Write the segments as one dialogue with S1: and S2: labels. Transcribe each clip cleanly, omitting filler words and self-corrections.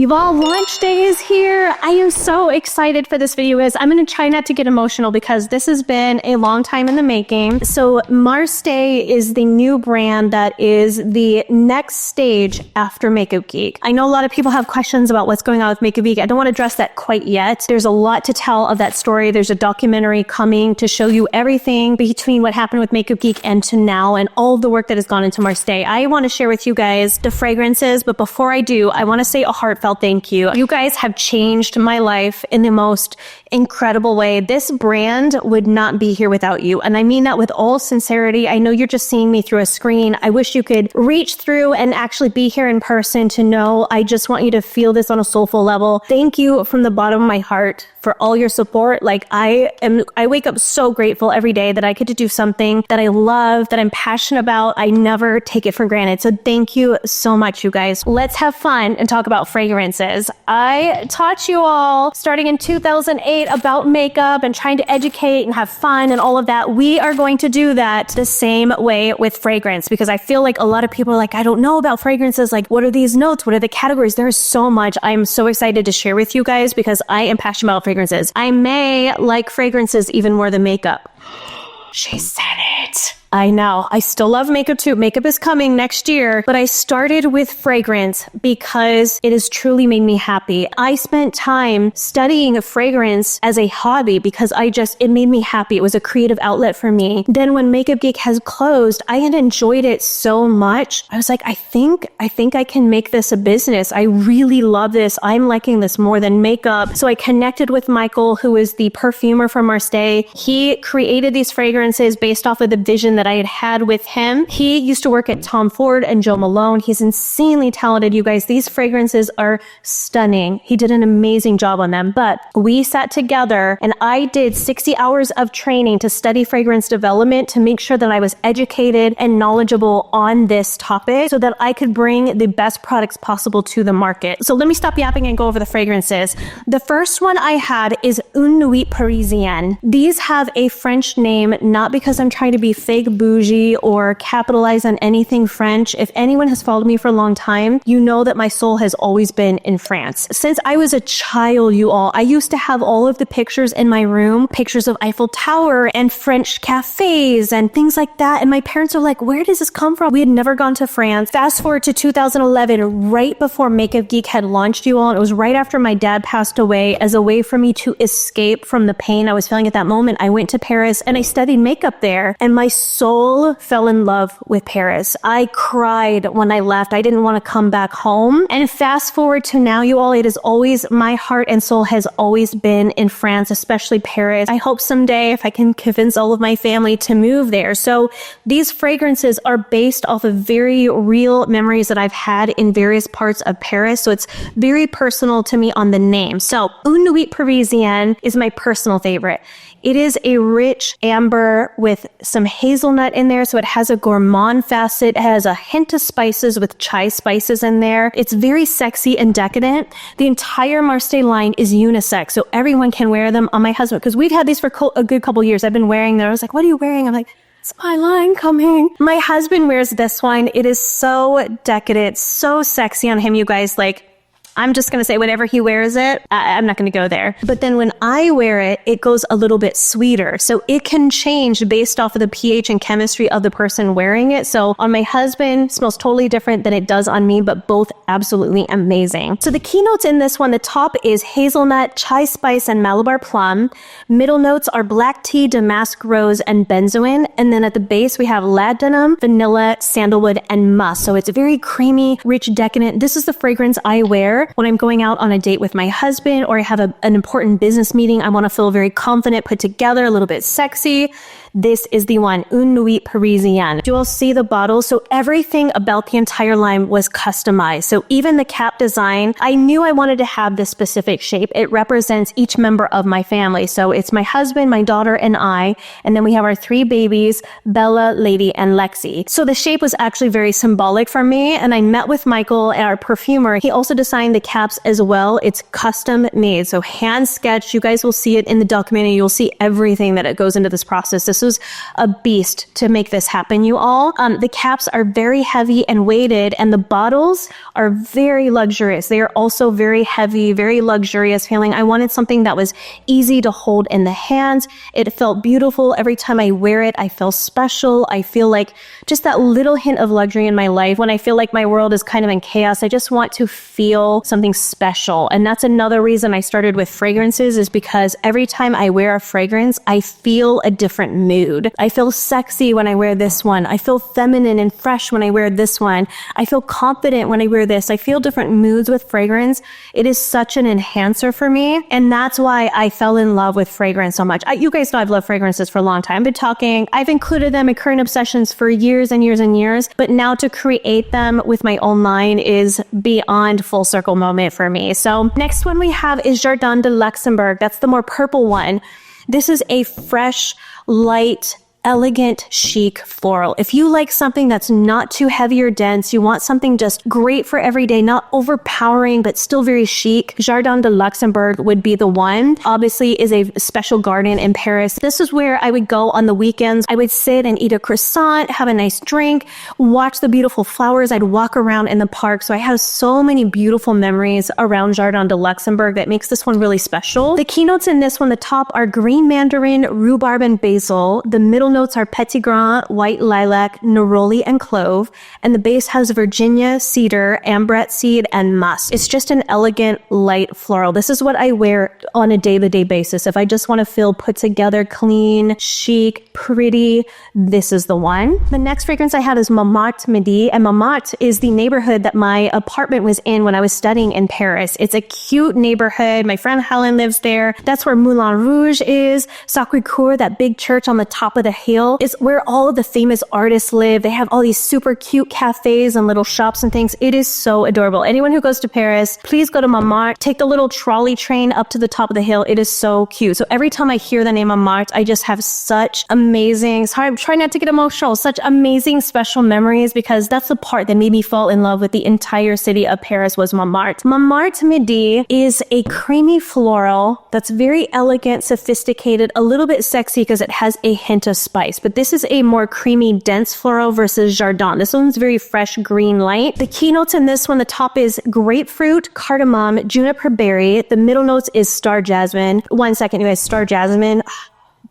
S1: You've all launch day is here. I am so excited for this video. I'm going to try not to get emotional because this has been a long time in the making. So Marsté is the new brand that is the next stage after Makeup Geek. I know a lot of people have questions about what's going on with Makeup Geek. I don't want to address that quite yet. There's a lot to tell of that story. There's a documentary coming to show you everything between what happened with Makeup Geek and to now and all of the work that has gone into Marsté. I want to share with you guys the fragrances, but before I do, I want to say a heartfelt thank you. You guys have changed my life in the most incredible way. This brand would not be here without you. And I mean that with all sincerity. I know you're just seeing me through a screen. I wish you could reach through and actually be here in person to know. I just want you to feel this on a soulful level. Thank you from the bottom of my heart for all your support. Like I wake up so grateful every day that I get to do something that I love, that I'm passionate about. I never take it for granted. So thank you so much, you guys. Let's have fun and talk about fragrances. I taught you all starting in 2008 about makeup and trying to educate and have fun and all of that. We are going to do that the same way with fragrance because I feel like a lot of people are like, I don't know about fragrances. Like, what are these notes? What are the categories? There's so much. I'm so excited to share with you guys because I am passionate about fragrances. I may like fragrances even more than makeup. She said it. I know. I still love makeup too. Makeup is coming next year, but I started with fragrance because it has truly made me happy. I spent time studying a fragrance as a hobby because it made me happy. It was a creative outlet for me. Then when Makeup Geek has closed, I had enjoyed it so much. I was like, I think I can make this a business. I really love this. I'm liking this more than makeup. So I connected with Michael, who is the perfumer from Marsté. He created these fragrances based off of the vision that I had with him. He used to work at Tom Ford and Joe Malone. He's insanely talented, you guys. These fragrances are stunning. He did an amazing job on them, but we sat together and I did 60 hours of training to study fragrance development to make sure that I was educated and knowledgeable on this topic so that I could bring the best products possible to the market. So let me stop yapping and go over the fragrances. The first one I had is Une Nuit Parisienne. These have a French name, not because I'm trying to be fake bougie or capitalize on anything French. If anyone has followed me for a long time, you know that my soul has always been in France. Since I was a child, you all, I used to have all of the pictures in my room, pictures of Eiffel Tower and French cafes and things like that. And my parents are like, where does this come from? We had never gone to France. Fast forward to 2011, right before Makeup Geek had launched, you all. And it was right after my dad passed away. As a way for me to escape from the pain I was feeling at that moment, I went to Paris and I studied makeup there. And my soul fell in love with Paris. I cried when I left. I didn't want to come back home. And fast forward to now, you all, it is always, my heart and soul has always been in France, especially Paris. I hope someday if I can convince all of my family to move there. So these fragrances are based off of very real memories that I've had in various parts of Paris. So it's very personal to me on the name. So Une Nuit Parisienne is my personal favorite. It is a rich amber with some hazelnut in there, so it has a gourmand facet. It has a hint of spices with chai spices in there. It's very sexy and decadent. The entire Marsté line is unisex, so everyone can wear them. On my husband, because we've had these for a good couple years. I've been wearing them. I was like, what are you wearing? I'm like, it's my line coming. My husband wears this one. It is so decadent, so sexy on him, you guys. Like, I'm just going to say whenever he wears it, I'm not going to go there. But then when I wear it, it goes a little bit sweeter. So it can change based off of the pH and chemistry of the person wearing it. So on my husband, it smells totally different than it does on me, but both absolutely amazing. So the keynotes in this one, the top is hazelnut, chai spice, and Malabar plum. Middle notes are black tea, damask rose, and benzoin. And then at the base, we have laudanum, vanilla, sandalwood, and musk. So it's very creamy, rich, decadent. This is the fragrance I wear when I'm going out on a date with my husband or I have an important business meeting. I want to feel very confident, put together, a little bit sexy. This is the one, Une Nuit Parisienne. You all see the bottle. So everything about the entire line was customized. So even the cap design, I knew I wanted to have this specific shape. It represents each member of my family. So it's my husband, my daughter, and I. And then we have our 3 babies, Bella, Lady, and Lexi. So the shape was actually very symbolic for me. And I met with Michael, our perfumer. He also designed the caps as well. It's custom made. So hand sketched. You guys will see it in the documentary. You'll see everything that it goes into this process. This This was a beast to make this happen, you all. The caps are very heavy and weighted, and the bottles are very luxurious. They are also very heavy, very luxurious feeling. I wanted something that was easy to hold in the hands. It felt beautiful. Every time I wear it, I feel special. I feel like just that little hint of luxury in my life. When I feel like my world is kind of in chaos, I just want to feel something special. And that's another reason I started with fragrances, is because every time I wear a fragrance, I feel a different mood. I feel sexy when I wear this one. I feel feminine and fresh when I wear this one. I feel confident when I wear this. I feel different moods with fragrance. It is such an enhancer for me. And that's why I fell in love with fragrance so much. You guys know I've loved fragrances for a long time. I've included them in current obsessions for years and years and years, but now to create them with my own line is beyond full circle moment for me. So next one we have is Jardin de Luxembourg. That's the more purple one. This is a fresh, light, elegant, chic floral. If you like something that's not too heavy or dense, you want something just great for every day, not overpowering, but still very chic, Jardin de Luxembourg would be the one. Obviously is a special garden in Paris. This is where I would go on the weekends. I would sit and eat a croissant, have a nice drink, watch the beautiful flowers. I'd walk around in the park. So I have so many beautiful memories around Jardin de Luxembourg that makes this one really special. The keynotes in this one, the top are green mandarin, rhubarb, and basil. The middle notes are petit grain, white lilac, neroli, and clove. And the base has Virginia, cedar, ambrette seed, and musk. It's just an elegant, light floral. This is what I wear on a day-to-day basis. If I just want to feel put together, clean, chic, pretty, this is the one. The next fragrance I had is Montmartre Midi. And Montmartre is the neighborhood that my apartment was in when I was studying in Paris. It's a cute neighborhood. My friend Helen lives there. That's where Moulin Rouge is. Sacré-Cœur, that big church on the top of the hill, is where all of the famous artists live. They have all these super cute cafes and little shops and things. It is so adorable. Anyone who goes to Paris, please go to Montmartre. Take the little trolley train up to the top of the hill. It is so cute. So every time I hear the name Montmartre, I just have such amazing, sorry, I'm trying not to get emotional, such amazing special memories, because that's the part that made me fall in love with the entire city of Paris was Montmartre. Montmartre Midi is a creamy floral that's very elegant, sophisticated, a little bit sexy because it has a hint of spice. But this is a more creamy, dense floral versus Jardin. This one's very fresh, green light. The keynotes in this one, the top is grapefruit, cardamom, juniper berry. The middle notes is star jasmine. One second, you guys, star jasmine.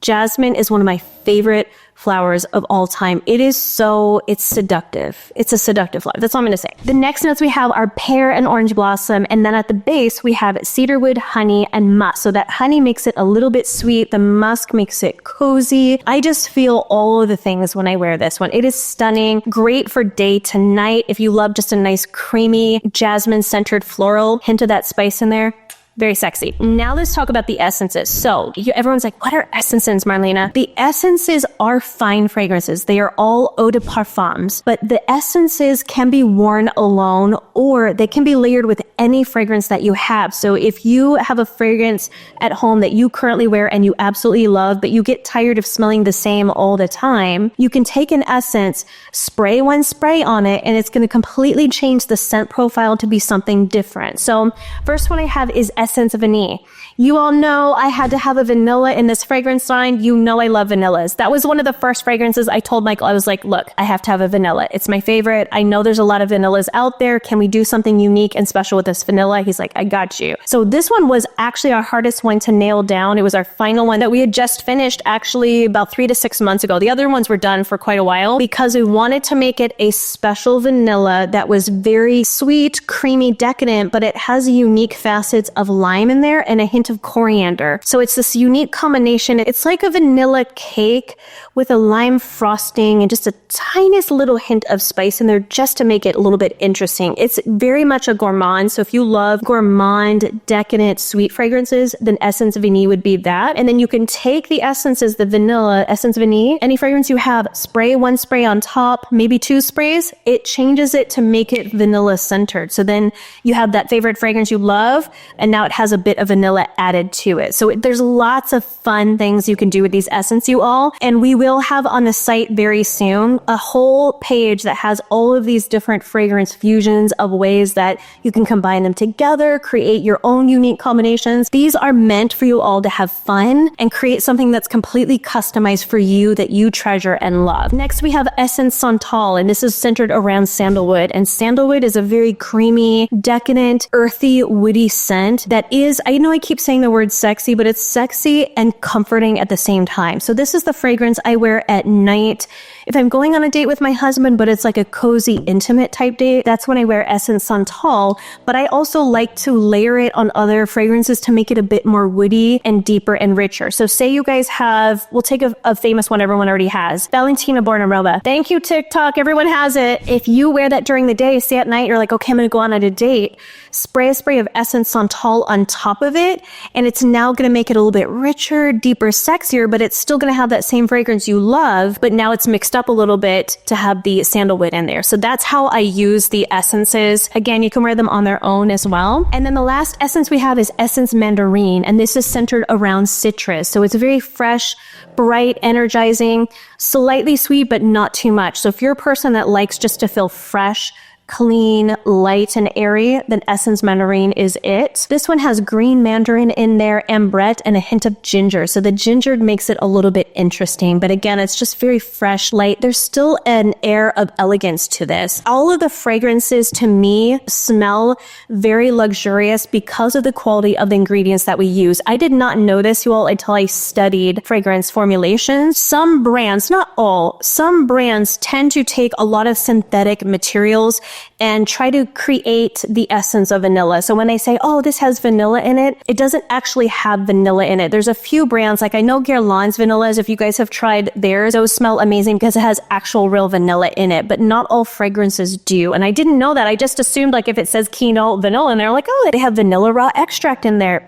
S1: Jasmine is one of my favorite flowers of all time. It's seductive. It's a seductive flower. That's all I'm going to say. The next notes we have are pear and orange blossom. And then at the base, we have cedarwood, honey, and musk. So that honey makes it a little bit sweet. The musk makes it cozy. I just feel all of the things when I wear this one. It is stunning. Great for day to night. If you love just a nice creamy jasmine centered floral, hint of that spice in there. Very sexy. Now let's talk about the essences. So everyone's like, what are essences, Marlena? The essences are fine fragrances. They are all eau de parfums, but the essences can be worn alone or they can be layered with any fragrance that you have. So if you have a fragrance at home that you currently wear and you absolutely love, but you get tired of smelling the same all the time, you can take an essence, spray one spray on it, and it's going to completely change the scent profile to be something different. So first one I have is Essence Vanille. You all know I had to have a vanilla in this fragrance line. You know I love vanillas. That was one of the first fragrances I told Michael. I was like, look, I have to have a vanilla. It's my favorite. I know there's a lot of vanillas out there. Can we do something unique and special with this vanilla? He's like, I got you. So this one was actually our hardest one to nail down. It was our final one that we had just finished actually about 3 to 6 months ago. The other ones were done for quite a while because we wanted to make it a special vanilla that was very sweet, creamy, decadent, but it has unique facets of lime in there and a hint of coriander. So it's this unique combination. It's like a vanilla cake with a lime frosting and just a tiniest little hint of spice in there just to make it a little bit interesting. It's very much a gourmand. So if you love gourmand, decadent, sweet fragrances, then Essence Vanille would be that. And then you can take the essences, the vanilla, Essence Vanille, any fragrance you have, spray one spray on top, maybe 2 sprays. It changes it to make it vanilla centered. So then you have that favorite fragrance you love, and now now it has a bit of vanilla added to it. So there's lots of fun things you can do with these essence, you all. And we will have on the site very soon a whole page that has all of these different fragrance fusions of ways that you can combine them together, create your own unique combinations. These are meant for you all to have fun and create something that's completely customized for you that you treasure and love. Next, we have Essence Santal, and this is centered around sandalwood. And sandalwood is a very creamy, decadent, earthy, woody scent that is, I know I keep saying the word sexy, but it's sexy and comforting at the same time. So this is the fragrance I wear at night if I'm going on a date with my husband, but it's like a cozy, intimate type date. That's when I wear Essence Santal, but I also like to layer it on other fragrances to make it a bit more woody and deeper and richer. So say you guys have, we'll take a famous one everyone already has, Valentina Born-Aroma. Thank you, TikTok. Everyone has it. If you wear that during the day, say at night, you're like, okay, I'm going to go on a date, spray a spray of Essence Santal on top of it, and it's now going to make it a little bit richer, deeper, sexier, but it's still going to have that same fragrance you love, but now it's mixed up a little bit to have the sandalwood in there. So that's how I use the essences. Again, you can wear them on their own as well. And then the last essence we have is Essence Mandarin, and this is centered around citrus. So it's very fresh, bright, energizing, slightly sweet, but not too much. So if you're a person that likes just to feel fresh, clean, light, and airy, then Essence Mandarin is it. This one has green mandarin in there, ambrette, and a hint of ginger. So the ginger makes it a little bit interesting. But again, it's just very fresh, light. There's still an air of elegance to this. All of the fragrances to me smell very luxurious because of the quality of the ingredients that we use. I did not know this, you all, until I studied fragrance formulations. Some brands, not all, some brands tend to take a lot of synthetic materials and try to create the essence of vanilla. So when they say, oh, this has vanilla in it, it doesn't actually have vanilla in it. There's a few brands, like I know Guerlain's vanillas, if you guys have tried theirs, those smell amazing because it has actual real vanilla in it, but not all fragrances do. And I didn't know that. I just assumed like if it says Keynote vanilla in there, like, oh, they have vanilla raw extract in there.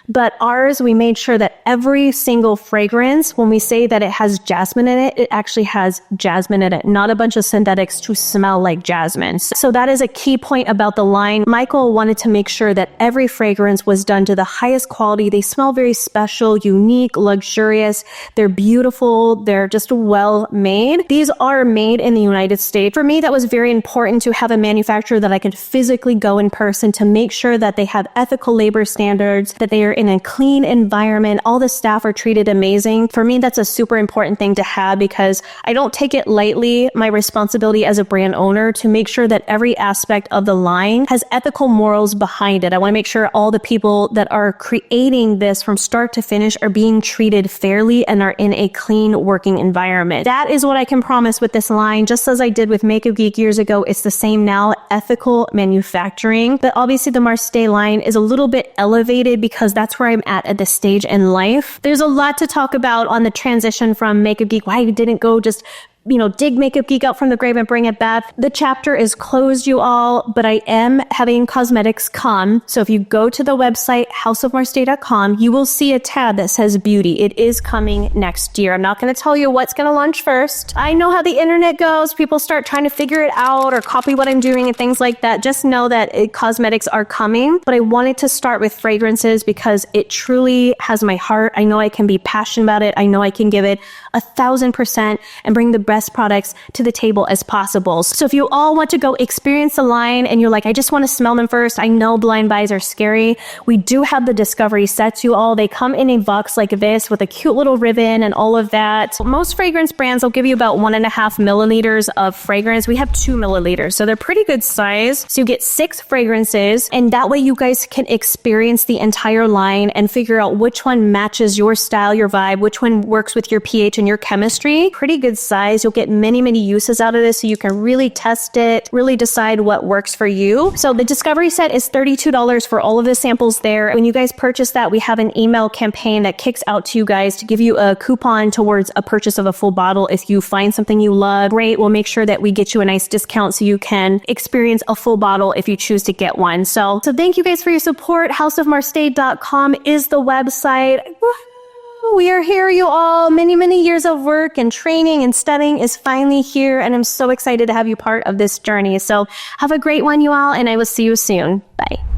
S1: But ours, we made sure that every single fragrance, when we say that it has jasmine in it, it actually has jasmine in it, not a bunch of synthetics to smell like jasmine. So that is a key point about the line. Michael wanted to make sure that every fragrance was done to the highest quality. They smell very special, unique, luxurious. They're beautiful. They're just well made. These are made in the United States. For me, that was very important to have a manufacturer that I could physically go in person to make sure that they have ethical labor standards, that they are in a clean environment. All the staff are treated amazing. For me, that's a super important thing to have because I don't take it lightly, my responsibility as a brand owner, to make sure that every aspect of the line has ethical morals behind it. I want to make sure all the people that are creating this from start to finish are being treated fairly and are in a clean working environment. That is what I can promise with this line. Just as I did with Makeup Geek years ago, it's the same now, ethical manufacturing. But obviously the Marsté line is a little bit elevated because that's where I'm at this stage in life. There's a lot to talk about on the transition from Makeup Geek, why I didn't go just dig Makeup Geek out from the grave and bring it back. The chapter is closed, you all, but I am having cosmetics come. So if you go to the website, houseofmarsté.com, you will see a tab that says beauty. It is coming next year. I'm not going to tell you what's going to launch first. I know how the internet goes. People start trying to figure it out or copy what I'm doing and things like that. Just know that cosmetics are coming, but I wanted to start with fragrances because it truly has my heart. I know I can be passionate about it. I know I can give it 1,000% and bring the best products to the table as possible. So if you all want to go experience the line and you're like, I just want to smell them first, I know blind buys are scary, we do have the discovery sets, you all. They come in a box like this with a cute little ribbon and all of that. Most fragrance brands will give you about 1.5 milliliters of fragrance. We have 2 milliliters, so they're pretty good size. So you get 6 fragrances, and that way you guys can experience the entire line and figure out which one matches your style, your vibe, which one works with your pH and your chemistry. Pretty good size. You'll get many, many uses out of this, so you can really test it, really decide what works for you. So the discovery set is $32 for all of the samples there. When you guys purchase that, we have an email campaign that kicks out to you guys to give you a coupon towards a purchase of a full bottle. If you find something you love, great. We'll make sure that we get you a nice discount so you can experience a full bottle if you choose to get one. So thank you guys for your support. houseofmarsté.com is the website. We are here, you all. Many, many years of work and training and studying is finally here, and I'm so excited to have you part of this journey. So have a great one, you all, and I will see you soon. Bye.